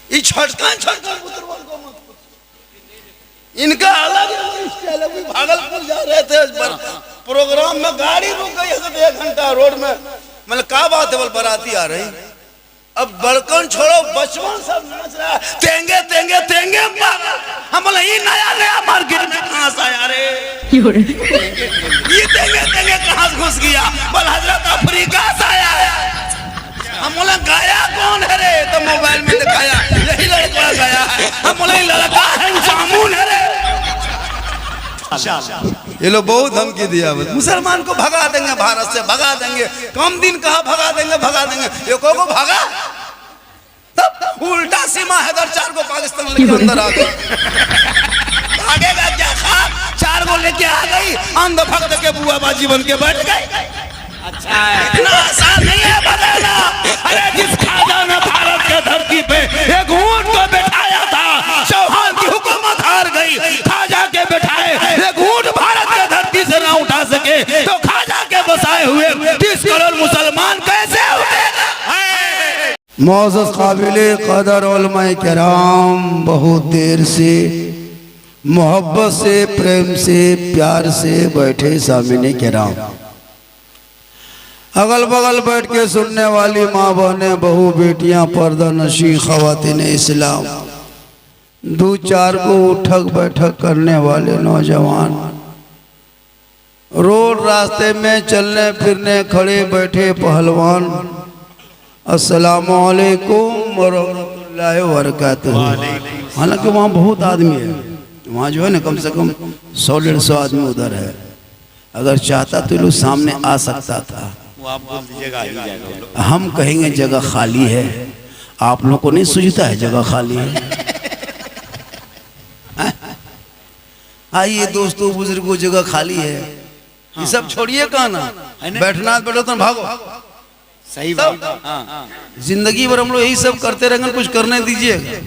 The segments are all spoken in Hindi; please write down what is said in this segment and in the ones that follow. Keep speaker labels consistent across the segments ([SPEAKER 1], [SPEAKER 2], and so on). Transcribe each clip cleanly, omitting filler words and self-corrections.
[SPEAKER 1] ये छटका पुत्रवाल को मत, इनका अलग स्टाइल है। भागलपुर जा रहे थे प्रोग्राम में, गाड़ी रुक गई है 1 घंटा रोड में। मतलब क्या बात है, बोल बाराती आ रही। अब बड़कन छोड़ो, बचपन सब नाच रहा है, तेंगे तेंगे तेंगे। हम बोले ये नया मार्केट में कहाँ से आया रे, ये तेंगे तेंगे कहाँ से घुस गया। बोल हजरत अफ्रीका से आया है। हम बोले गाया कौन है रे, तो मोबाइल में दिखाया यही लड़का गया है। हम बोले लड़का है जामुन है रे। ये लोग बहुत धमकी दिया, मुसलमान को भगा देंगे, भारत से भगा देंगे। कम दिन कहा भगा देंगे, ये को भगा, तब उल्टा सीमा हैदर 4 को पाकिस्तान लेके अंदर आ गए। भागेगा क्या, खा 4 को लेके आ गई, अंध भक्त के बुआ बाजी बन के बैठ गए। अच्छा इतना आसान नहीं है बदलना। अरे जिस खाजा ने भारत के धरती पे एक ऊंट को बैठाया था, चौहान की हुकूमत हार गई। खाजा के बैठाए एक ऊंट भारत के धरती से ना उठा सके, तो खाजा के बसाए हुए 30 करोड़ मुसलमान कैसे उठेगा।
[SPEAKER 2] मौजूद काबिले कदर उलमाए किराम बहुत देर से मोहब्बत से, प्रेम से, प्यार से बैठे सामने किराम, अगल बगल बैठ के सुनने वाली माँ बहने, बहू बेटियां, पर्दा नशी ख़वातीन इस्लाम, 2-4 को उठक बैठक करने वाले नौजवान, रोड रास्ते में चलने फिरने खड़े बैठे पहलवान, अस्सलामु अलैकुम व रहमतुल्लाहि व बरकातुहू। हालांकि वहाँ बहुत आदमी है, वहाँ जो है ना कम से कम 100-150 आदमी उधर है। अगर चाहता तो लोग सामने आ सकता था। हम कहेंगे जगह खाली है, आप लोगों को नहीं सूझता है जगह खाली है। आइए दोस्तों बुजुर्गों, जगह खाली है। ये सब छोड़िए, कहाँ ना बैठना, बैठो तो भागो।
[SPEAKER 1] सही बात।
[SPEAKER 2] जिंदगी भर हम लोग यही सब करते रहेंगे, कुछ करने दीजिएगा।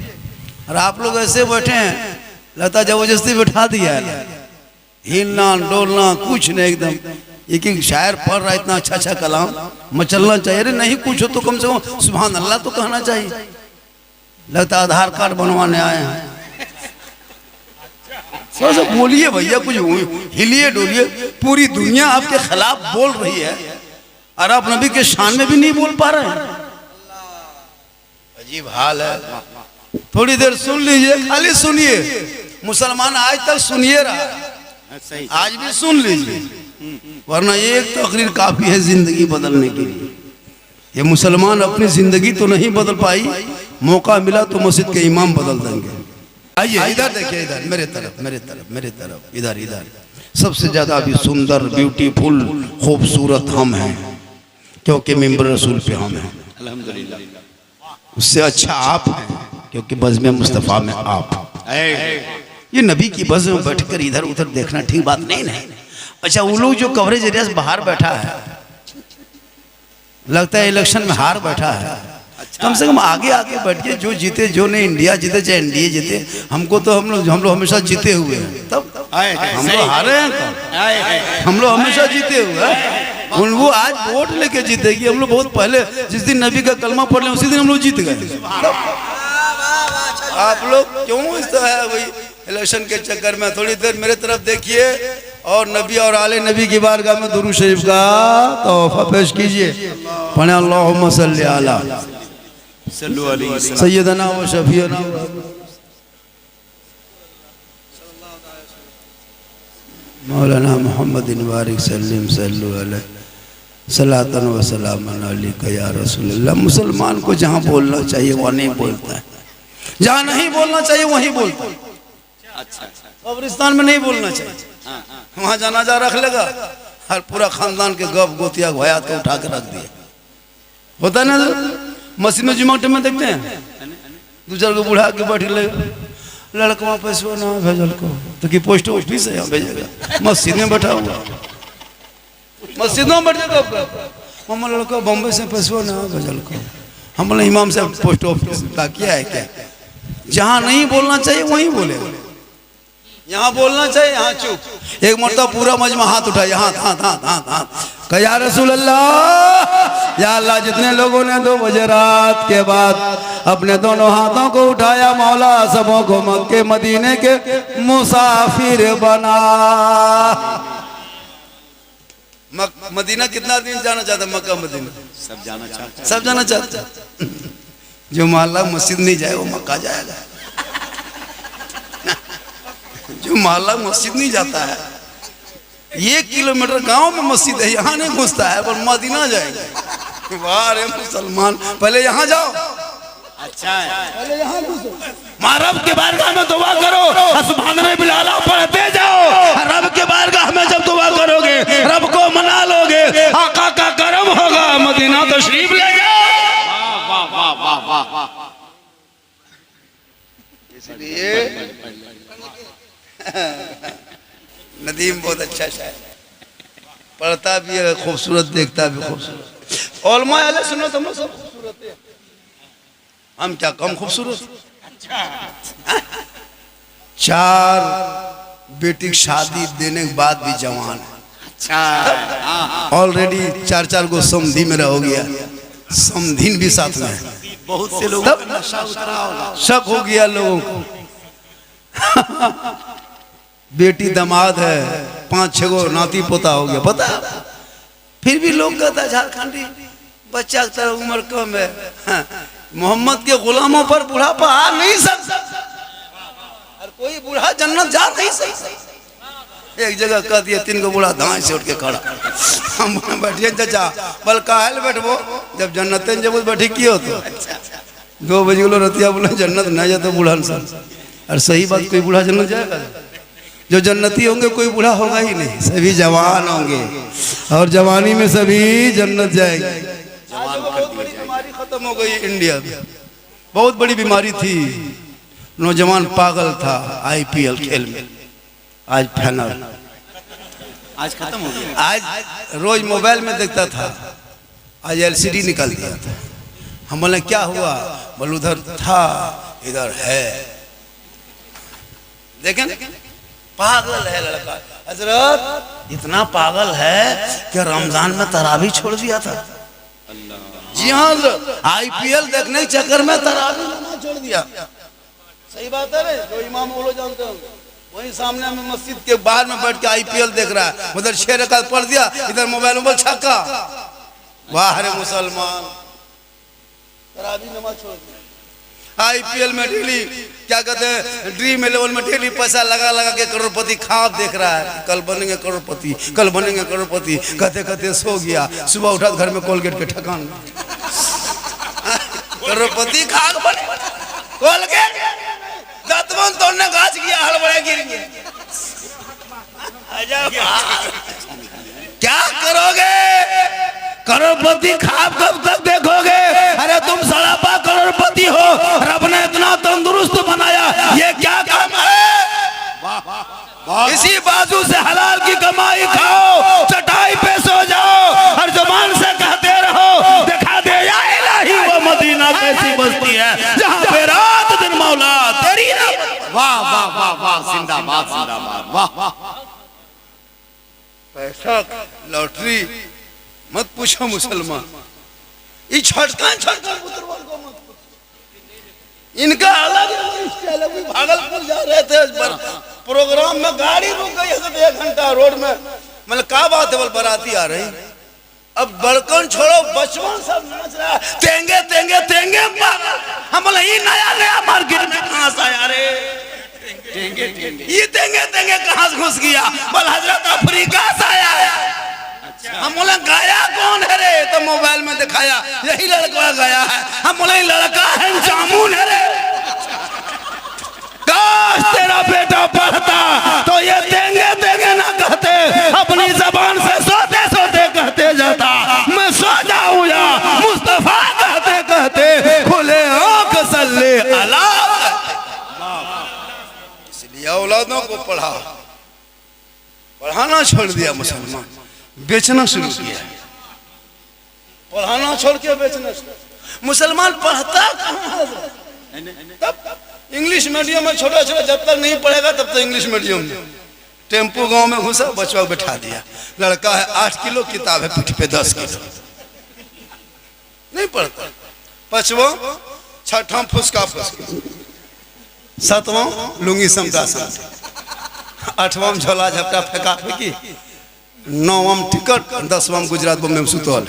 [SPEAKER 2] और आप लोग ऐसे बैठे हैं, लगता जबरदस्ती बैठा दिया है, हिलना डोलना कुछ नहीं, एकदम एक शायर पढ़ रहा है, इतना अच्छा कलाम, मचलना चाहिए। अरे नहीं कुछ हो तो कम से कम सुभान अल्लाह तो कहना चाहिए। लगता आधार कार्ड बनवाने आए हैं। थोड़ा बोलिए भैया, कुछ हिलिए डोलिए। पूरी दुनिया आपके खिलाफ बोल रही है और आप नबी के शान में भी नहीं बोल पा रहे हैं। अजीब हाल है। थोड़ी देर सुन लीजिए, खाली सुनिए। मुसलमान आज तक सुनिए रहा, आज भी सुन लीजिए, वरना एक तकरीर काफी है जिंदगी बदलने के लिए। ये मुसलमान अपनी जिंदगी तो नहीं बदल पाई, मौका मिला तो मस्जिद के इमाम बदल देंगे। आइए इधर देखिए, इधर मेरे तरफ, इधर सबसे ज्यादा अभी सुंदर, ब्यूटीफुल, खूबसूरत हम हैं, क्योंकि मिंबर रसूल पे हम हैं। अल्हम्दुलिल्लाह। उससे अच्छा आप हैं, क्योंकि बज़्म मुस्तफ़ा में आप। ये नबी की बज़्म में बैठकर इधर उधर देखना ठीक बात नहीं है। अच्छा वो लोग जो कवरेज एरिया से बाहर बैठा है, लगता है इलेक्शन में हार बैठा है। कम से कम आगे आके बैठिए, जो जीते, जो नहीं इंडिया जीते चाहे एनडीए जीते, हमको तो हम लोग हमेशा जीते हुए हैं। तब हम लोग हारे हैं, हम लोग हमेशा जीते हुए हैं। वो आज वोट लेके जीतेगी, हम लोग बहुत पहले जिस दिन नबी का कलमा पढ़ लें उसी दिन हम लोग जीत गए। आप लोग क्यों इस तरह वही इलेक्शन के चक्कर में। थोड़ी देर मेरे तरफ देखिए और नबी और आले नबी की बारगाह में दुरूद शरीफ का तोहफा पेश कीजिए। पढ़े अल्लाहुम्मा सल्ली अला सय्यदना व शफीना मौलाना मोहम्मद बारिक सल्लम सल्लु अलैहि सलातन व सलामन अलैका या रसूलल्लाह। मुसलमान को जहाँ बोलना चाहिए वहाँ नहीं बोलता है, जहाँ नहीं बोलना चाहिए वहीं बोलता है। अच्छा, कब्रिस्तान में नहीं बोलना चाहिए, वहाँ जनाजा रख लेगा, हर पूरा खानदान के गप गोतिया भयात को उठा के रख दिया। होता है ना, मस्जिद में जुमा में देखते हैं, 2-4 को बुढ़ा के बैठ ले, लड़का पैसा ना भेजल को तो कि पोस्ट ऑफिस है भेजेगा, मस्जिद में बैठा हुआ, मस्जिद में बैठ जाएगा। हम लड़का बम्बई से पैसा ना भेजल को, हम बोले इमाम से पोस्ट ऑफिस का क्या है क्या। जहाँ नहीं बोलना चाहिए वहीं बोले, यहाँ बोलना चाहिए, यहाँ चुप। एक मरतबा पूरा मजमा हाथ उठा, हाथ हाथ हाथ हाथ हाथ कहा या रसूल अल्लाह, या अल्लाह जितने लोगों ने 2 बजे रात के बाद अपने दोनों हाथों को उठाया, मौला सबों को मक्के मदीने के मुसाफिर बना। मदीना कितना दिन जाना चाहता? मक्का मदीना
[SPEAKER 3] सब जाना चाहते,
[SPEAKER 2] सब जाना चाहता। जो मोहल्ला मस्जिद नहीं जाए वो मक्का जाएगा। जो मोहल्ला मस्जिद नहीं जाता है, 1 किलोमीटर गांव में मस्जिद है, यहाँ नहीं घुसता है, पर मदीना जाएंगे। वाह रे मुसलमान, पहले यहाँ जाओ,
[SPEAKER 3] अच्छा है।
[SPEAKER 2] पहले यहाँ घुसो। रब के बारगाह में दुआ करो, सुभान बिलाला पढ़ते जाओ। रब के बारगाह में जब दुआ करोगे, रब को मना लोगे, आका का करम होगा, मदीना तशरीफ ले जाओ।
[SPEAKER 3] वाह वाह वाह वाह वाह।
[SPEAKER 2] इसलिए नदीम बहुत अच्छा शायर, पढ़ता भी है खूबसूरत, देखता भी खूबसूरत। ओलमा अले सुनो, तुम लोग सब खूबसूरत है, हम क्या कम खूबसूरत? 4 बेटी की शादी देने के बाद भी जवान है।
[SPEAKER 3] अच्छा,
[SPEAKER 2] ऑलरेडी 4 गो समधी मेरा हो गया, समधीन भी साथ में है।
[SPEAKER 3] बहुत से लोग
[SPEAKER 2] तब
[SPEAKER 3] नशा उतरा होगा।
[SPEAKER 2] शक हो गया लोगों को। बेटी दामाद है, 5-6 गो नाती पोता हो गया, पता है? फिर भी लोग कहता झारखंडी बच्चा की तरह उम्र कम है। हाँ, मोहम्मद के गुलामों पर बुढ़ापा आ नहीं सकता, और कोई बूढ़ा जन्नत जा नहीं सकता। एक जगह कह दिया, 3 गो बूढ़ा धाए से उठ के खड़ा, हम बैठिए चाचा, बल काहे बैठबो, जब जन्नत जब बैठी की हो तो 2 बजे बोलो रतिया, बोले जन्नत नहीं जाते बूढ़ा इंसान। और सही बात, कोई बूढ़ा जन्नत जाएगा? जो जन्नती होंगे कोई बूढ़ा होगा ही नहीं, सभी जवान होंगे, और जवानी में सभी जन्नत जाएंगे। बहुत बड़ी बीमारी खत्म हो गई इंडिया में, बहुत बड़ी बीमारी थी, नौजवान पागल था IPL खेल में, आज फाइनल,
[SPEAKER 3] आज खत्म हो गया।
[SPEAKER 2] आज रोज मोबाइल में देखता था, आज LCD निकाल दिया था। हम बोले क्या हुआ? बोल उधर था, इधर है। देखें, पागल है लड़का। हजरत इतना पागल है कि रमजान में तरावी छोड़ दिया था। जी हाँ, IPL देखने के चक्कर में तरावी छोड़ दिया। सही बात है रे, जो इमाम वो लोग जानते होंगे, वही सामने में मस्जिद के बाहर में बैठ के IPL देख रहा है, उधर 6 रकात पढ़ दिया, इधर मोबाइल में छक्का। वाह रे मुसलमान, तरावी नमाज छोड़ दिया। IPL में डेली क्या कहते हैं, ड्रीम 11 में डेली पैसा लगा लगा के करोड़पति ख्वाब देख रहा है, कल बनेंगे करोड़पति, कल बनेंगे करोड़पति, कहते कहते सो गया। सुबह उठा घर में कोलगेट के ठकान, करोड़पति खाक बने, कोलगेट दतवन तोड़ने गाछ गया, हड़बड़े गिर गए। क्या करोगे? करोड़पति ख्वाब कब तक देखोगे? अरे तुम सड़ापा करोड़पति हो, रब ने इतना तंदुरुस्त बनाया, ये क्या काम है? इसी बाजू से हलाल की कमाई खाओ, चटाई पे सो जाओ, हर जुबान से कहते रहो, दिखा दे या इलाही वो मदीना कैसी बस्ती है जहाँ पे रात दिन मौला तेरी।
[SPEAKER 3] वाह वाह वाह वाह, जिंदाबाद जिंदाबाद, वाह वाह।
[SPEAKER 2] पैसा लॉटरी मत पूछो मुसलमान, ये छटका इनका अलग स्टाइल है। भागलपुर जा रहे थे प्रोग्राम में, गाड़ी रुक गई है 1 घंटा रोड में, मतलब क्या बात है, बोल बाराती आ रही, अब बड़कन छोड़ो, बचपन सब नाच रहा है, तेंगे तेंगे तेंगे। हम बोले ये नया नया मार्केट में कहाँ से आया रे? ये तेंगे तेंगे कहाँ से घुस गया? बोल हजरत अफ्रीका से आया है। हम बोले गाया कौन है रे? तो मोबाइल में दिखाया, यही लड़का गया है। हम बोले लड़का है जामुन है रे। काश तेरा बेटा पढ़ता तो ये देंगे देंगे ना कहते, अपनी जबान से सोते सोते कहते जाता, मैं सो जाऊं या मुस्तफा कहते कहते खुले आंख सल्ले अला। इसलिए औलादों को पढ़ाना छोड़ दिया मुसलमान, बेचना शुरू किया। पढ़ाना छोड़ के बेचना शुरू। मुसलमान पढ़ता कहाँ है? तब इंग्लिश मीडियम में छोटा छोटा जब तक नहीं पढ़ेगा तब तक इंग्लिश मीडियम में। टेम्पो गांव में घुसा, बचवा को बैठा दिया, लड़का है 8 किलो, किताब है पीठ पे 10 किलो, नहीं पढ़ता। 5वां 6वां फुसका फुसका, 7वां लुंगी समटा समटा, 8वां झोला झपटा फेंका फेंकी, 9वां टिकट, 10वां गुजरात बम्बे में सुतल।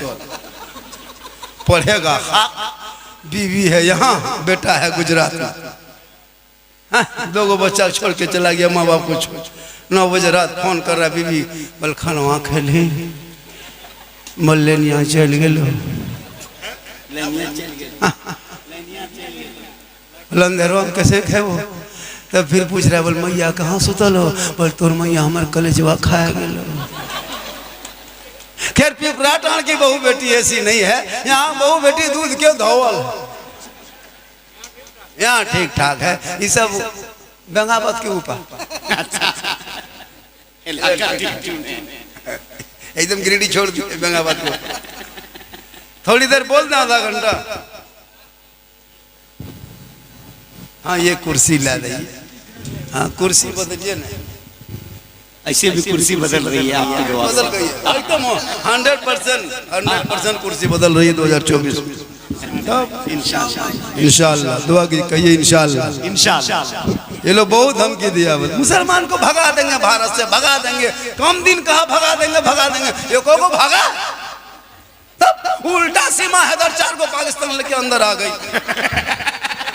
[SPEAKER 2] पढ़ेगा, बीवी है यहाँ, बेटा है गुजरात में। हाँ, 2 बच्चा छोड़ के चला गया, माँ बाप को छोड़। 9 बजे रात फोन कर रहा बीवी, बल खाना खेली, मल्लेनिया चल गए, लंदेरवा कैसे खेबो। तब फिर पूछ रहा, बोल मैया कहाँ सुतल हो, बोल तोर मैया हमारे कलेजवा खाया गेलो। खैर पिपरा टाण की बहू बेटी ऐसी नहीं है, यहाँ बहू बेटी दूध क्यों धोवल, यहाँ ठीक ठाक है। ये सब गंगावत के ऊपर एकदम गिरिडीह छोड़ दिए गंगावत को। थोड़ी देर बोल दे, आधा घंटा। हाँ ये कुर्सी ला दी, हाँ कुर्सी बदलिए ना,
[SPEAKER 3] ऐसे भी कुर्सी बदल रही है आपकी दुआ से।
[SPEAKER 2] बदल गई है एकदम 100% कुर्सी बदल रही है 2024 में। इंशाल्लाह दुआ की कहिए, इंशाल्लाह इंशाल्लाह। ये लोग बहुत धमकी दिया, मुसलमान को भगा देंगे, भारत से भगा देंगे। कम दिन कहा भगा देंगे, भगा देंगे, ये को भगा, तब उल्टा सीमा हैदर 4 को पाकिस्तान लेके अंदर आ गई।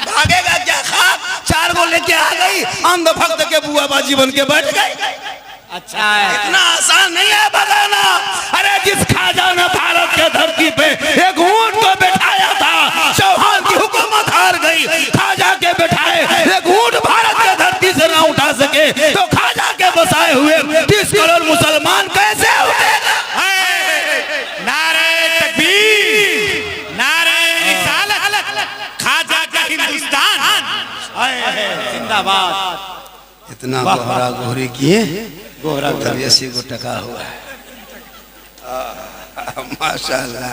[SPEAKER 2] भागेगा क्या, खाक 4 को लेके आ गई, अंध भक्त के बुआ बाजी बन के बैठ गई।
[SPEAKER 3] अच्छा है,
[SPEAKER 2] इतना आसान नहीं है भगाना। अरे जिस खाजा ने भारत के धरती पे एक ऊंट को बैठाया था, चौहान की हुकूमत हार गई। खाजा के बैठाए एक ऊंट भारत के धरती से ना उठा सके, तो खाजा के बसाए हुए 30 करोड़ मुसलमान कैसे उठेगा।
[SPEAKER 3] नारे तकबीर, नारे रिसालत, खाजा का हिंदुस्तान जिंदाबाद।
[SPEAKER 2] इतना गोहरा गोहरी किए,
[SPEAKER 3] गोहरा
[SPEAKER 2] तब 80 को टका हुआ है। माशाल्लाह,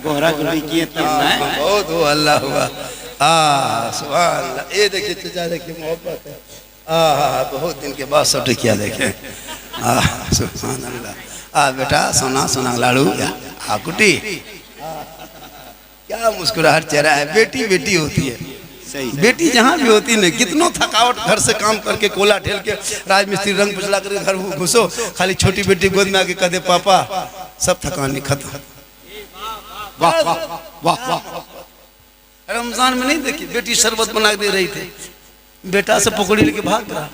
[SPEAKER 3] गोहरा गोहरी किए तब ना,
[SPEAKER 2] बहुत हो अल्लाह हुआ। सुभान अल्लाह। ये देखिए चाचा, देखिए मोहब्बत है। बहुत दिन के बाद सब किया देखे। सुभान अल्लाह। बेटा सोना सोना लाड़ू, कुटी, क्या मुस्कुराहट चेहरा है। बेटी बेटी होती है,
[SPEAKER 3] सही
[SPEAKER 2] बेटी जहाँ भी होती है, कितनों थकावट घर से काम करके कोला ठेल के राजमिस्त्री रंग पुछला करके घर घुसो, खाली छोटी बेटी गोद में आके कह दे पापा, सब थकान खत्म।
[SPEAKER 3] वाह वाह वाह वाह।
[SPEAKER 2] रमजान में नहीं देखी बेटी शरबत बना दे रही थी, बेटा से पकड़ी लेके भाग रहा।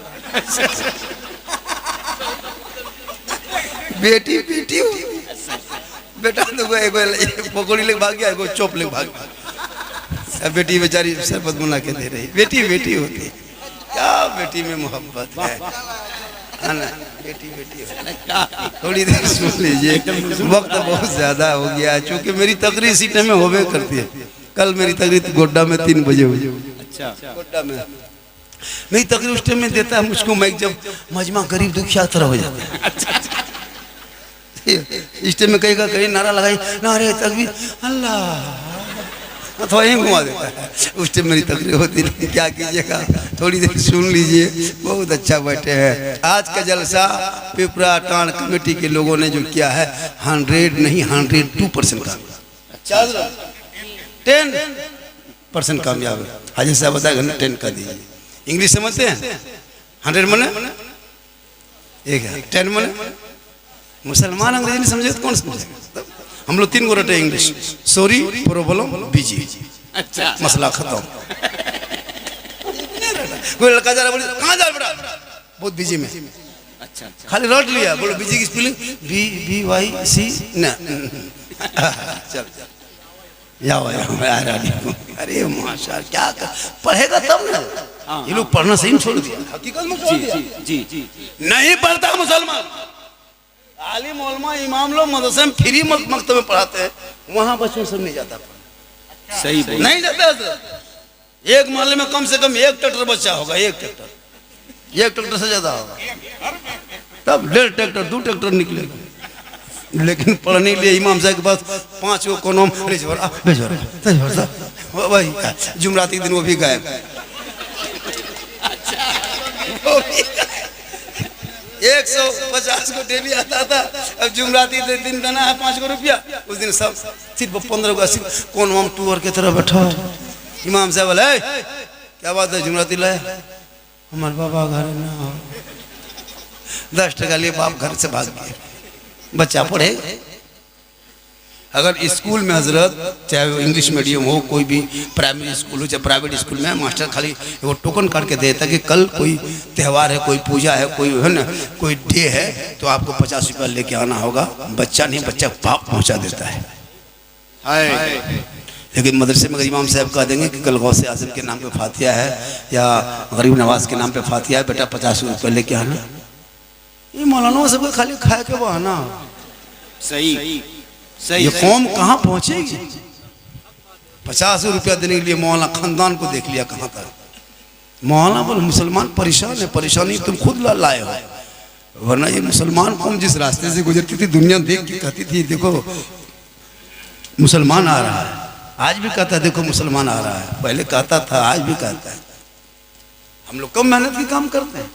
[SPEAKER 2] बेटी बेटी बेटा तो पकड़ी लेके भाग गया, एगो चोप लेके भाग गया। बेटी बेचारी शरबत बना के दे रही। बेटी बेटी होती है, क्या बेटी में मोहब्बत है ना। बेटी बेटी थोड़ी देर सुन लीजिए, वक्त बहुत ज्यादा हो गया, चूंकि मेरी तकरीर इसी टाइम में होवे करती है। कल मेरी तकरीर गोड्डा में 3 बजे हुई।
[SPEAKER 3] अच्छा,
[SPEAKER 2] गोड्डा में मेरी तकरीर उस टाइम में देता है मुझको माइक, जब मजमा गरीब दुखिया तरह हो जाता है। इस टाइम में कहीं कहीं नारा लगाई, नारे तकबीर अल्लाह, अथवा यहीं घुमा देता है। उस टाइम मेरी तकरीर होती नहीं, क्या कीजिएगा, थोड़ी देर सुन लीजिए। बहुत अच्छा बैठे हैं। आज का जलसा पिपरा टाण कमेटी के लोगों ने जो किया है, 100 नहीं 102% कामयाब, 10% कामयाब है। हाजी साहब बताए 10 का दीजिए। इंग्लिश समझते हैं? 100 मने एक है, 10 मने मुसलमान अंग्रेजी नहीं समझे तो कौन समझेगा। हम लोग 3 गो रटे इंग्लिश, सॉरी, प्रॉब्लम, बिजी।
[SPEAKER 3] अच्छा,
[SPEAKER 2] मसला खत्म। कोई लड़का जा रहा, बोले कहाँ जा रहा बेटा, बहुत बिजी में।
[SPEAKER 3] अच्छा,
[SPEAKER 2] खाली रट लिया, बोलो बिजी की स्पेलिंग BYC ना। चल अरे माशा, क्या पढ़ेगा तब ना। ये लोग पढ़ना सही छोड़ दिया, हकीकत में छोड़ दिया।
[SPEAKER 3] जी जी,
[SPEAKER 2] नहीं पढ़ता मुसलमान। आलिम उलमा इमाम लोग मदरसे में फ्री मकतब में पढ़ाते हैं, वहाँ बच्चों सब नहीं जाता।
[SPEAKER 3] सही
[SPEAKER 2] नहीं जाता। एक मोहल्ले में कम से कम 1 ट्रैक्टर बच्चा होगा, 1 ट्रैक्टर से ज्यादा होगा, तब 1.5 ट्रैक्टर 2 ट्रैक्टर निकलेगा। लेकिन पढ़ने के लिए इमाम साहब के पास 5 गो कोनो वही जुमराती दिन वो भी गायब। वो भी 150 को डेली आता था, अब जुमराती दिन देना है 5 को रुपया, उस दिन सब सिर्फ 15 को 80। कौन हम टूर के तरह बैठा, इमाम साहब बोले क्या बात है जुमराती लाए, हमारे बाबा घर ना हो। 10 टका लिए बाप घर से भाग गए, बच्चा पढ़ेगा। अगर स्कूल में हजरत, चाहे वो इंग्लिश मीडियम हो, कोई भी प्राइमरी स्कूल हो, चाहे प्राइवेट स्कूल में, मास्टर खाली वो टोकन काट के देता कि कल कोई त्यौहार है, कोई पूजा है, कोई है ना, कोई डे है, तो आपको 50 रुपया लेके आना होगा। बच्चा नहीं, बच्चा बाप पहुंचा देता है। लेकिन मदरसे में इमाम साहब कह देंगे कि कल गौसे आजम के नाम पे फातिहा है या गरीब नवाज के नाम पे फातिहा है, बेटा 50 रुपया लेके आना। ये मौलाना सबको खाली खाए के बहाना।
[SPEAKER 3] सही सही।
[SPEAKER 2] ये कौम कहाँ पहुंचेगी? 50 रुपया देने के लिए मौलाना खानदान को देख लिया कहाँ तक। मौलाना बोले मुसलमान परेशान है, परेशानी तुम खुद लाए हो, वरना ये मुसलमान कौम जिस रास्ते से गुजरती थी, दुनिया देख के कहती थी देखो मुसलमान आ रहा है। आज भी कहता है देखो मुसलमान आ रहा है, पहले कहता था, आज भी कहता है। हम लोग कम मेहनत की काम करते हैं,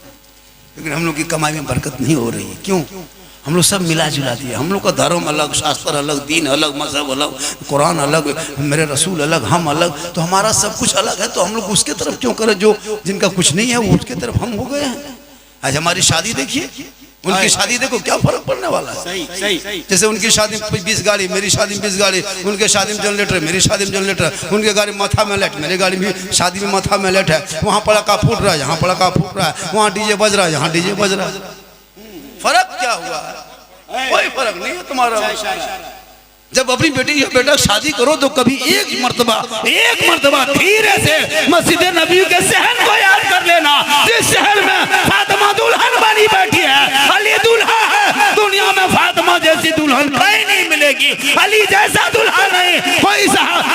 [SPEAKER 2] लेकिन हम लोग की कमाई में बरकत नहीं हो रही है। क्यों? हम लोग सब मिला जुला दिया। हम लोग का धर्म अलग, शास्त्र अलग, दीन अलग, मजहब अलग, कुरान अलग, मेरे रसूल अलग, हम अलग, तो हमारा सब कुछ अलग है। तो हम लोग उसके तरफ क्यों करें? जो जिनका कुछ नहीं है वो उसके तरफ हम हो गए हैं। आज हमारी शादी देखिए, उनकी शादी देखो, क्या फर्क पड़ने वाला है।
[SPEAKER 3] सही सही।
[SPEAKER 2] जैसे उनकी शादी में 20 गाड़ी, मेरी शादी में 20 गाड़ी, उनके शादी में जनरेटर, मेरी शादी में जनरेटर, उनके गाड़ी माथा में लाइट, मेरी गाड़ी भी शादी में माथा में लाइट है। वहाँ पड़ाका फूट रहा है, यहाँ पड़ाका फूट रहा है, वहाँ डीजे बज रहा है, यहाँ डीजे बज रहा है। फर्क क्या हुआ है? कोई फर्क नहीं है तुम्हारा। जब अपनी बेटी या बेटा शादी करो तो कभी एक मर्तबा धीरे से मस्जिद नबी के शहर को याद कर लेना, जिस शहर में फातिमा दुल्हन बनी बैठी है, अली दूल्हा है। दुनिया में फातिमा जैसी दुल्हन कहीं नहीं मिलेगी, अली जैसा दूल्हा नहीं, कोई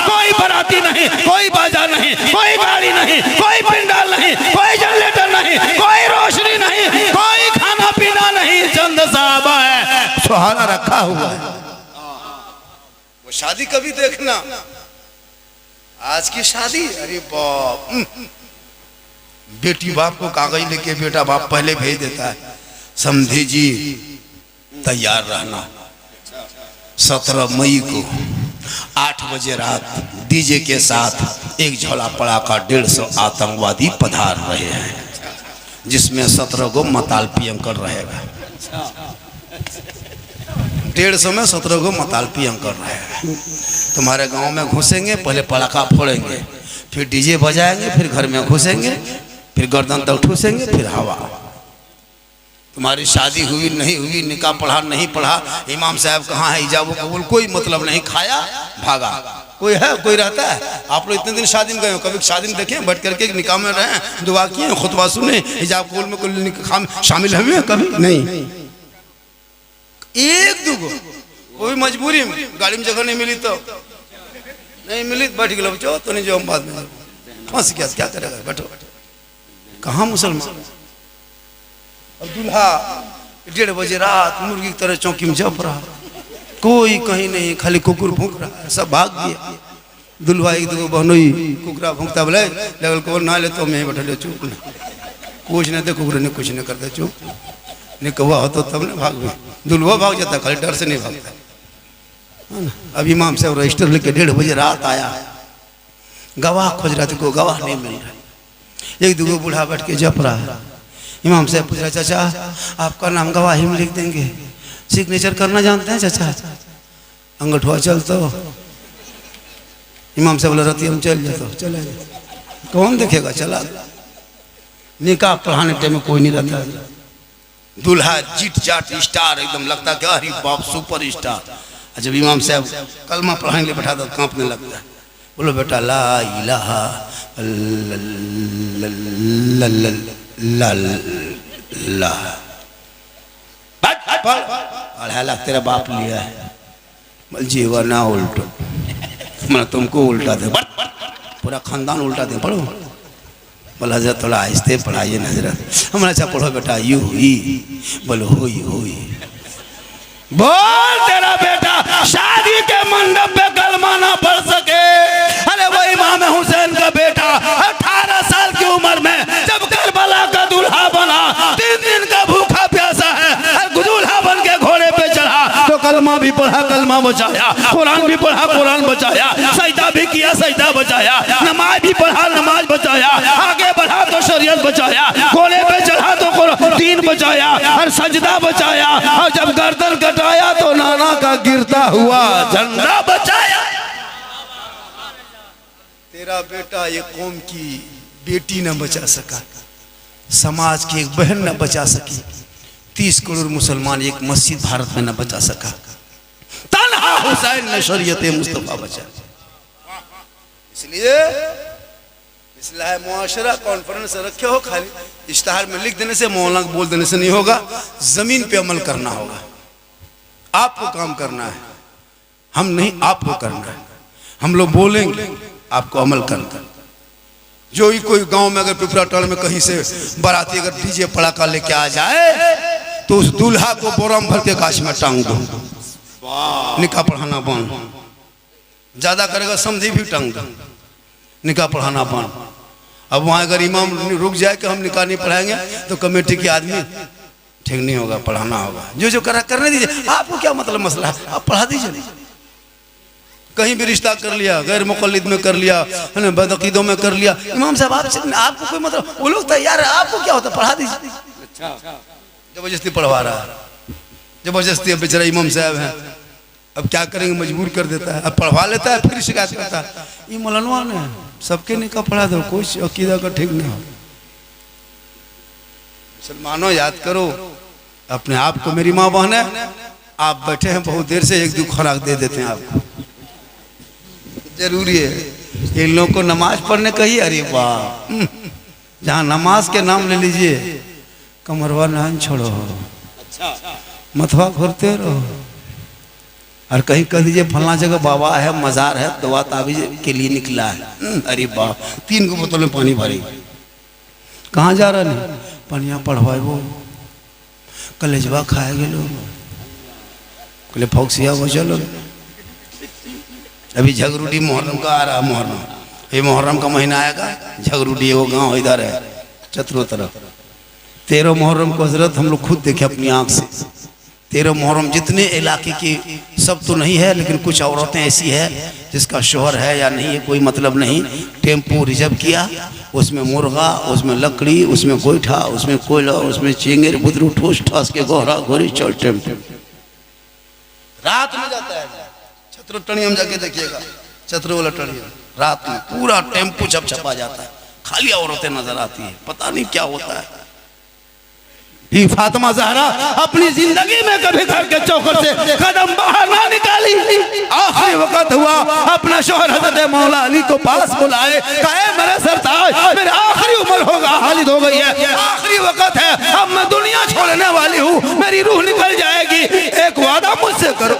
[SPEAKER 2] कोई बराती नहीं, कोई बाजा नहीं, कोई गाड़ी नहीं, कोई पंडाल नहीं, कोई जनरेटर नहीं, कोई रोशनी नहीं, कोई खाना पीना नहीं, चंद साहबा है, सुहाना रखा हुआ है। वो शादी कभी देखना, आज की शादी, अरे बाप, बेटी बाप को कागज लेके बेटा बाप पहले भेज देता है, समझे जी तैयार रहना, 17 मई को 8 बजे रात डीजे के साथ एक झोला पड़ाका 150 आतंकवादी पधार रहे हैं, जिसमें 17 को मताल पियंकर रहेगा। 150 में 17 को मताल पियंकर रहेगा। तुम्हारे गांव में घुसेंगे, पहले पड़ाका फोड़ेंगे, फिर डीजे बजाएंगे, फिर घर में घुसेंगे, फिर गर्दन तक ठूसेंगे, फिर हवा। तुम्हारी शादी हुई नहीं हुई, निकाह पढ़ा नहीं पढ़ा, इमाम साहब कहाँ है, इजाब कबूल, कोई मतलब नहीं, खाया भागा। कोई है, कोई रहता है? आप लोग इतने दिन शादी में गए हो, कभी शादी में देखें बैठ करके निकाह में रहे, दुआ किए, खुतबा सुने, इजाब कबूल में कोई शामिल हुए? कभी नहीं। एक दूगो, वो भी मजबूरी में, गाड़ी में जगह नहीं मिली तो नहीं मिली, बैठ गया बच्चों, तो नहीं जो हम बाद में फंस गया, क्या करेगा, बैठो। कहाँ मुसलमान? और दूल्हा 1:30 बजे रात मुर्गी की तरह चौकी में जप रहा, कोई कहीं नहीं, खाली कुकुर भूख रहा है, सब भाग गया। दुल्हा एक दो बहनोई कुकरा भूखता बोले लेवल को ना ले, तो मैं बैठा ले, चुप ना, कुछ नहीं दे, कुकुर ने कुछ नहीं करता, चुप नहीं कहुआ हो तो तब ना भाग गए। दुल्हा भाग जाता, खाली डर से नहीं भागता। अब इमाम साहब रजिस्टर लेके 1:30 बजे रात आया, गवाह खोज रहा था, कोई गवाह नहीं मिल रहा। एक दो बूढ़ा बैठ के जप रहा है। इमाम साहब पूछ रहा, चाचा आपका नाम गवाही में लिख देंगे, सिग्नेचर करना जानते हैं चाचा? अंगूठा चल तो इमाम साहब बोला, रतिया में चल जाता, चला जा, कौन देखेगा, चला। निकाह पढ़ाने टाइम में कोई नहीं रहता, दूल्हा जीट जाट स्टार एकदम, लगता है अरे बाप सुपर स्टार। जब इमाम साहब कलमा पढ़ाने के लिए बैठा था, कांपने लगता है। बोलो बेटा ला इलाहा पढ़ा ला, तेरा बाप लिया है, बोल जीवा ना उल्टो, मैं तुमको उल्टा दे, पूरा खानदान उल्टा दे, पढ़ो। बोला हजरत थोड़ा आहिस्ते पढ़ाइए ना हजरत। हमने अच्छा पढ़ो बेटा, यू ही, बोलो हुई हुई, बोल तेरा बेटा शादी के मंडप पे कलमा ना पढ़ सके, अरे वो इमाम कलमा भी पढ़ा, कलमा बचाया, कुरान भी पढ़ा, कुरान बचाया, सजदा भी किया, सजदा बचाया, नमाज भी पढ़ा, नमाज बचाया, आगे बढ़ा तो शरीयत बचाया, घोड़े पे चढ़ा तो दीन बचाया, और सजदा बचाया, और जब गर्दन कटाया तो नाना का गिरता हुआ झंडा बचाया।
[SPEAKER 1] तेरा बेटा ये कौम की बेटी न बचा सका, समाज की एक बहन न बचा सकी, 30 करोड़ मुसलमान एक मस्जिद भारत में न बचा सका, तन्हा हुसैन ने शरीयत मुस्तफा बचा। इसलिए इस्लाह मुआशरा कॉन्फ्रेंस रखे हो, खाली इश्तहार में लिख देने से, मौलाना को बोल देने से नहीं होगा, जमीन पे अमल करना होगा। आपको काम करना है, हम नहीं, आपको करना है। हम लोग बोलेंगे, आपको अमल करना। जो ही कोई गांव में अगर पिपराटाड़ में कहीं से बाराती अगर डीजे पड़ाका लेके आ जाए तो उस दूल्हा को बोराम भर के गाछ में टांग दो, निकाह पढ़ाना बंद। ज्यादा करेगा समझी भी टांग दो, निकाह पढ़ाना बंद। अब वहाँ अगर इमाम रुक जाए कि हम निकाह नहीं पढ़ाएंगे तो कमेटी के आदमी ठीक नहीं होगा, पढ़ाना होगा। जो जो करने दीजिए, आपको क्या मतलब मसला है, आप पढ़ा दीजिए। कहीं भी रिश्ता कर लिया, गैर मुक़ल्लिद में कर लिया, है ना, बदअक़ीदों में कर लिया, इमाम साहब आपको कोई मतलब, वो लोग तैयार है, आपको क्या होता है, पढ़ा दीजिए। जबरदस्ती पढ़वा रहा है, जबरदस्ती। अब बेचारा इमाम साहब है, अब क्या करेंगे, मजबूर कर देता है, अब पढ़वा लेता है, फिर शिकायत करता है, ये मौलाना ने सबके निकाह पढ़ा दो, कोई अकीदा का ठीक नहीं हो। मुसलमानों याद करो अपने आप को, मेरी माँ बहन है, आप बैठे हैं बहुत देर से, एक दो खुराक दे देते हैं आपको, जरूरी है। इन लोगों को नमाज पढ़ने कही, अरे वाह, जहाँ नमाज के नाम ले लीजिए, कमरवा नान छोड़ो, मथवा घूरते रहो, और कहीं कह दीजिए फलना जगह बाबा है, मजार है, दवा ताबीज के लिए निकला है, अरे वाह, 3 बोतल में पानी भरी, कहाँ जा रहा नहीं, पनिया पढ़वाए वो, कलेजवा खाए गेलो, कले फौक्सिया वो, चलो अभी झगरूडी मुहर्रम का आ रहा, मुहर्रम, ये मुहर्रम का महीना आएगा, झगरूडी वो गांव इधर है चतुरों तरफ, 13 मुहर्रम को हजरत हम लोग खुद देखे अपनी आंख से। 13 मुहर्रम जितने इलाके की, सब तो नहीं है, लेकिन कुछ औरतें ऐसी है जिसका शोहर है या नहीं है कोई मतलब नहीं, टेम्पो रिजर्व किया, उसमें मुर्गा, उसमें लकड़ी, उसमें गोईठा, उसमें कोयला, उसमें चेंगेर बुदरू ठोस ठास के गोहरा घोरी चल टेम्पो, रात में जाता है। चतुर टणियम जाके देखिएगा, चतुर वाला टणियम, रात में पूरा टेम्पो छपछपा जाता है, खाली औरतें नजर आती है, पता नहीं क्या होता है।
[SPEAKER 2] ही फातिमा ज़हरा अपनी जिंदगी में कभी घर के चौखट से कदम बाहर ना निकाली। आखिरी वक्त हुआ, अपना शोहर हजरत मौला अली को पास बुलाए, कहे मेरे सरताज, मेरी आखिरी उम्र होगा हालिद हो गई है, आखिरी वक्त है, अब मैं दुनिया छोड़ने वाली हूँ, मेरी रूह निकल जाएगी, एक वादा मुझसे करो।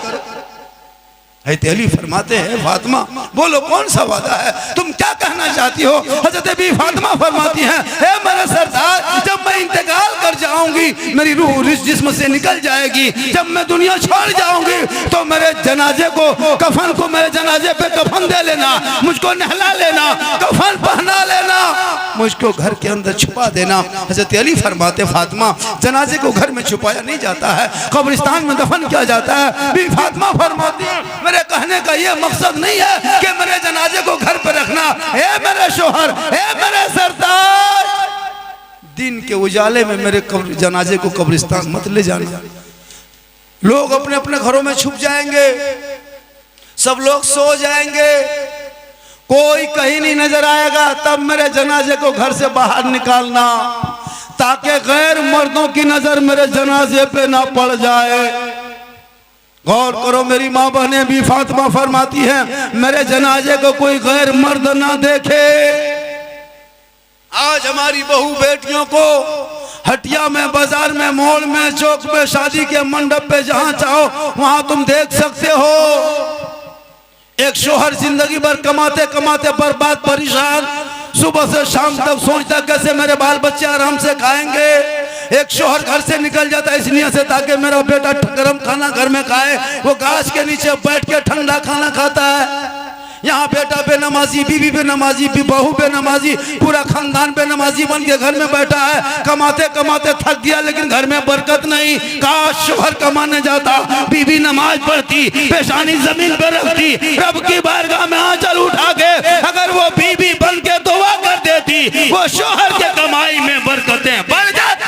[SPEAKER 1] अली फरमाते हैं, फातिमा बोलो कौन सा वादा है, तुम क्या कहना चाहती हो। हजरत बी फातिमा फरमाती हैं, हे मेरे सरदार, जब मैं इंतकाल कर जाऊंगी, मेरी रूह इस जिस्म से निकल जाएगी, जब मैं दुनिया छोड़ जाऊंगी तो मेरे जनाजे को, कफन को, मेरे जनाजे पे कफन दे लेना, मुझको नहला लेना, कफन पहना लेना, मुझको घर के अंदर छुपा देना। हजरत अली फरमाते, फातिमा जनाजे को घर में छुपाया नहीं जाता है, कब्रिस्तान में दफन किया जाता है। बी फातिमा फरमाती है, मेरे कहने का ये मकसद नहीं है कि मेरे जनाजे को घर पर रखना, हे मेरे शोहर, हे मेरे सरदार, दिन के उजाले में मेरे जनाजे को कब्रिस्तान मत ले जाना। लोग अपने अपने घरों में छुप जाएंगे, सब लोग सो जाएंगे, कोई कहीं नहीं नजर आएगा, तब मेरे जनाजे को घर से बाहर निकालना, ताकि गैर मर्दों की नजर मेरे जनाजे पे ना पड़ जाए। गौर करो मेरी माँ बहनें, भी फातिमा फरमाती हैं, मेरे जनाजे को कोई गैर मर्द ना देखे। आज हमारी बहू बेटियों को हटिया में, बाजार में, मोड़ में, चौक पे, शादी के मंडप पे, जहां चाहो वहां तुम देख सकते हो। एक शोहर जिंदगी भर कमाते कमाते बर्बाद, परेशान, सुबह से शाम तक सोचता कैसे मेरे बाल बच्चे आराम से खाएंगे। एक शोहर घर से निकल जाता है इस नियत से ताकि मेरा बेटा गरम खाना घर में खाए, वो गाछ के नीचे बैठ के ठंडा खाना खाता है।
[SPEAKER 2] यहाँ बेटा बेनमाजी, बीवी बेनमाजी, बहू बेनमाजी, पूरा खानदान बेनमाजी बन के घर में बैठा है। कमाते कमाते थक गया लेकिन घर में बरकत नहीं। काश शोहर कमाने जाता, बीवी नमाज पढ़ती, पेशानी जमीन पर रखती, रब की बारगाह में आंचल उठा के अगर वो बीवी बन के दुआ कर देती, वो शोहर के कमाई में बरकतें बढ़ जाती।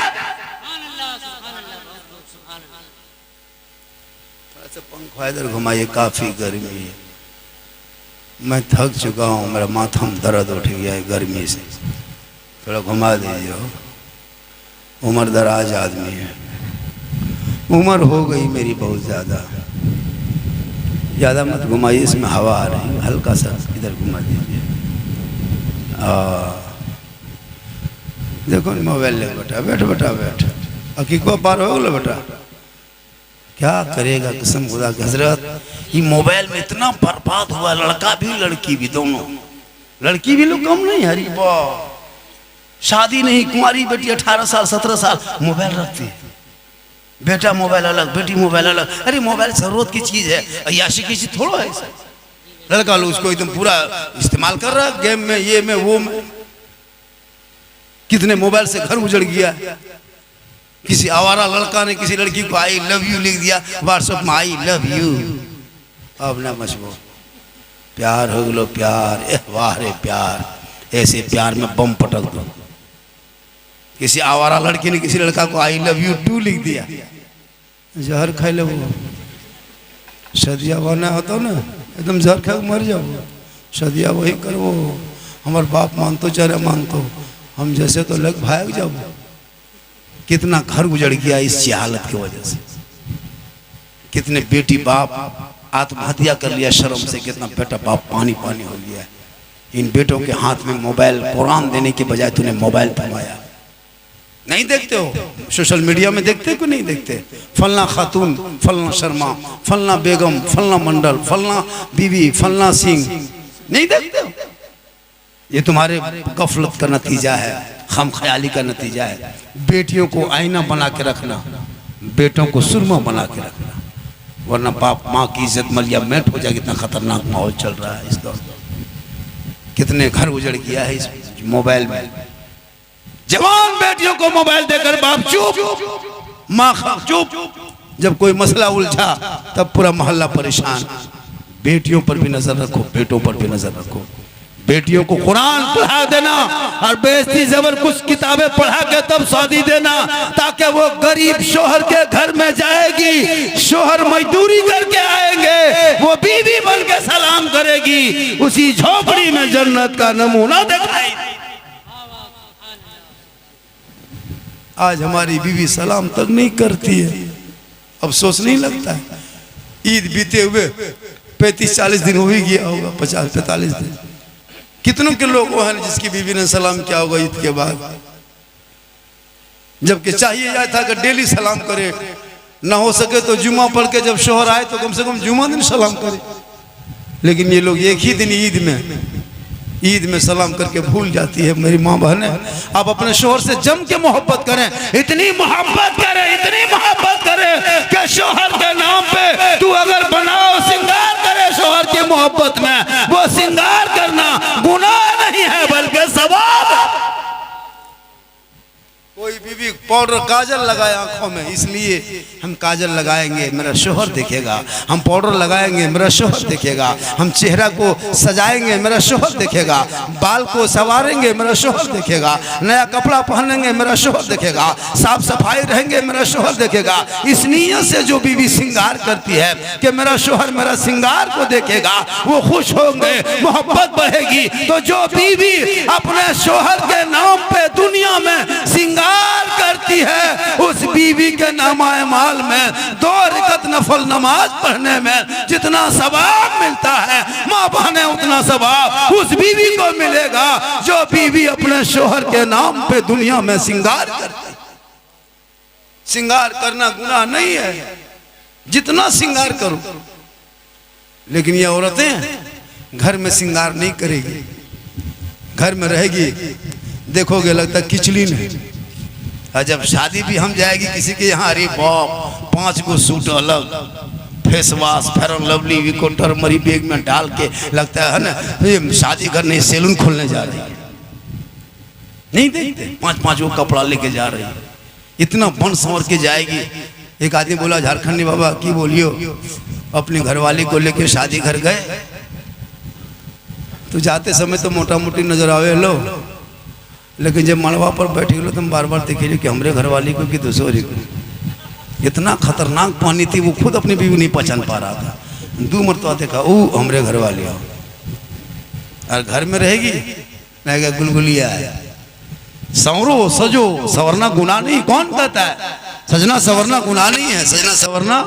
[SPEAKER 2] पंखा इधर घुमाइए, काफी गर्मी है, मैं थक चुका हूँ, मेरा माथा में दर्द उठ गया है गर्मी से, थोड़ा घुमा दीजिए। उम्र दराज आदमी है, उम्र हो गई मेरी बहुत ज़्यादा मत घुमाइए, इसमें हवा आ रही है, हल्का सा इधर घुमा दीजिए। देखो मोबाइल ले बेटा, बैठ बेटा बैठ, हकीको पार हो गया बेटा, क्या करेगा कसम खुदा की हजरत। ये मोबाइल में इतना बर्बाद हुआ, लड़का भी लड़की भी, दोनों लड़की भी लोग कम नहीं, हरी वाह, शादी नहीं, कुंवारी बेटी 18 साल 17 साल मोबाइल रखती है, बेटा मोबाइल अलग, बेटी मोबाइल अलग। अरे मोबाइल जरूरत की चीज है, अय्याशी की चीज थोड़ा है। लड़का लोग उसको एकदम पूरा इस्तेमाल कर रहा है, गेम में, ये में, वो में। कितने मोबाइल से घर उजड़ गया। किसी आवारा लड़का ने किसी लड़की को आई लव यू लिख दिया व्हाट्सएप में, आई लव यू। अब ना मचबो, प्यार हो गलो प्यार, वाह रे प्यार, ऐसे प्यार में बम पटक दो। किसी आवारा लड़की ने किसी लड़का को आई लव यू टू लिख दिया, जहर खा लो, सदिया बना होता ना, एकदम जहर खा मर जाओ। सदिया वही करो, हमारे बाप मानतो चाहे मानतो, हम जैसे तो लग भाग जाओ। कितना घर उजड़ गया इस जहालत की वजह से, कितने बेटी बाप आत्महत्या कर लिया शर्म से, कितना बेटा बाप पानी पानी हो गया। इन बेटों के हाथ में मोबाइल, कुरान देने के बजाय तूने मोबाइल थमाया। नहीं देखते हो, सोशल मीडिया में देखते को नहीं देखते, फलना खातून, फलना शर्मा, फलना बेगम, फलना मंडल, फलना बीवी, फलना सिंह, नहीं देखते हो। ये तुम्हारे गफलत का नतीजा है, खम ख्याली का नतीजा है। बेटियों को आईना बना के रखना, बेटों को सुरमा बना के रखना, वरना बाप माँ की इज्जत मलिया मेट हो जाएगी। इतना खतरनाक माहौल चल रहा है इस दौर। कितने घर उजड़ गया है इस मोबाइल में। जवान बेटियों को मोबाइल देकर बाप चुप, माँ चुप, जब कोई मसला उलझा तब पूरा मोहल्ला परेशान। बेटियों पर भी नजर रखो, बेटों पर भी नजर रखो। बेटियों को कुरान पढ़ा देना और बेइज्जती जबर कुछ किताबें पढ़ा के तब शादी देना, ताकि वो गरीब शोहर के घर में जाएगी, शोहर मजदूरी करके आएंगे, वो बीवी बन के सलाम करेगी, उसी झोपड़ी में जन्नत का नमूना दिखाई। आज हमारी बीवी सलाम तक नहीं करती है, अफसोस नहीं लगता है। ईद बीते हुए 35-40 दिन हो ही गया होगा, 50-45 दिन। कितनों के लोग वो हैं जिसकी बीवी ने सलाम किया होगा ईद के बाद, जबकि चाहिए जाए था कि डेली सलाम करे, ना हो सके तो जुमा पढ़ के जब शोहर आए तो कम से कम जुमा दिन सलाम करे। लेकिन ये लोग एक ही दिन ईद में सलाम करके भूल जाती है। मेरी माँ बहन, आप अपने शोहर से जम के मोहब्बत करें, इतनी मोहब्बत करें कि शोहर के नाम पे तू अगर बनाओ सिंगार करे शोहर की मोहब्बत में, वो सिंगार करना गुनाह नहीं है बल्कि सवाब है। कोई बीवी पाउडर काजल लगाए आंखों में, इसलिए हम काजल लगाएंगे मेरा शोहर देखेगा, हम पाउडर लगाएंगे मेरा शोहर देखेगा, हम चेहरा को सजाएंगे मेरा शोहर देखेगा, बाल को संवारेंगे मेरा शोहर देखेगा, नया कपड़ा पहनेंगे मेरा शोहर देखेगा, साफ सफाई रहेंगे मेरा शोहर देखेगा। इस नीयत से जो बीवी सिंगार करती है कि मेरा शोहर मेरा सिंगार को देखेगा, वो खुश होंगे, मोहब्बत बढ़ेगी। तो जो बीवी अपने शोहर के नाम पे दुनिया में सिंगार करती है, उस बीवी के नामाए माल में 2 रकात नफल नमाज पढ़ने में जितना सवाब मिलता है, माँ बहने उतना सवाब उस बीवी को मिलेगा जो बीवी अपने शोहर के नाम पे दुनिया में सिंगार करती। सिंगार करना गुनाह नहीं है, जितना सिंगार करो। लेकिन ये औरतें घर में सिंगार नहीं करेगी, घर में रहेगी, देखोगे लगता किचली नहीं। और जब शादी भी हम जाएगी किसी के यहाँ, अरे बाप 5 गो सूट अलग, face wash Fair Lovely Vicco turmeric bag में डाल के लगता है ना ये शादी करने सैलून खोलने जा रही है। नहीं देखते 5-5 वो कपड़ा लेके जा रही है, इतना बन संवर के जाएगी। एक आदमी बोला झारखंडी बाबा की बोलियो, अपनी घरवाली को लेके शादी घर गए तो जाते समय तो मोटा मोटी नजर आवे लो, लेकिन जब मड़वा पर बैठे लो तुम बार बार देखे कि हमरे घरवाली को कि दूसरी को। इतना खतरनाक पानी थी, वो खुद अपनी बीवी नहीं पहचान पा रहा था। 2 मरतबा देखा वो हमरे घरवाली हो, और घर में रहेगी रहेगा गुलगुलिया है। संवरो सजो सवरना गुनाह नहीं, कौन कहता है सजना सवरना गुनाह नहीं है? सजना सवरना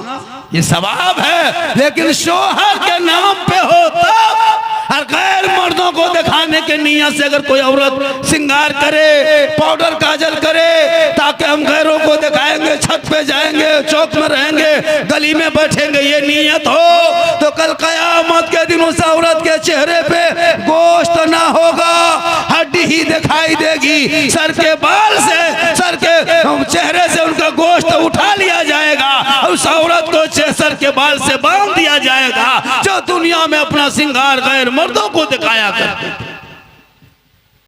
[SPEAKER 2] ये सवाब है, लेकिन शोहर के नाम पे होता और गैर मर्दों को दिखाने के नियत से अगर कोई औरत श्रृंगार करे, पाउडर काजल करे ताकि हम गैरों को दिखाएंगे, छत पे जाएंगे, चौक में रहेंगे, गली में बैठेंगे, ये नियत हो तो कल कयामत के दिन उस औरत के चेहरे पे गोश्त ना होगा, हड्डी ही दिखाई देगी। सर के बाल से, सर के चेहरे से उनका गोश्त उठा लिया जाएगा और उस औरत को सर के बाल से बांध दिया जाएगा जो दुनिया में अपना श्रृंगार गैर मर्दों को दिखाया करते।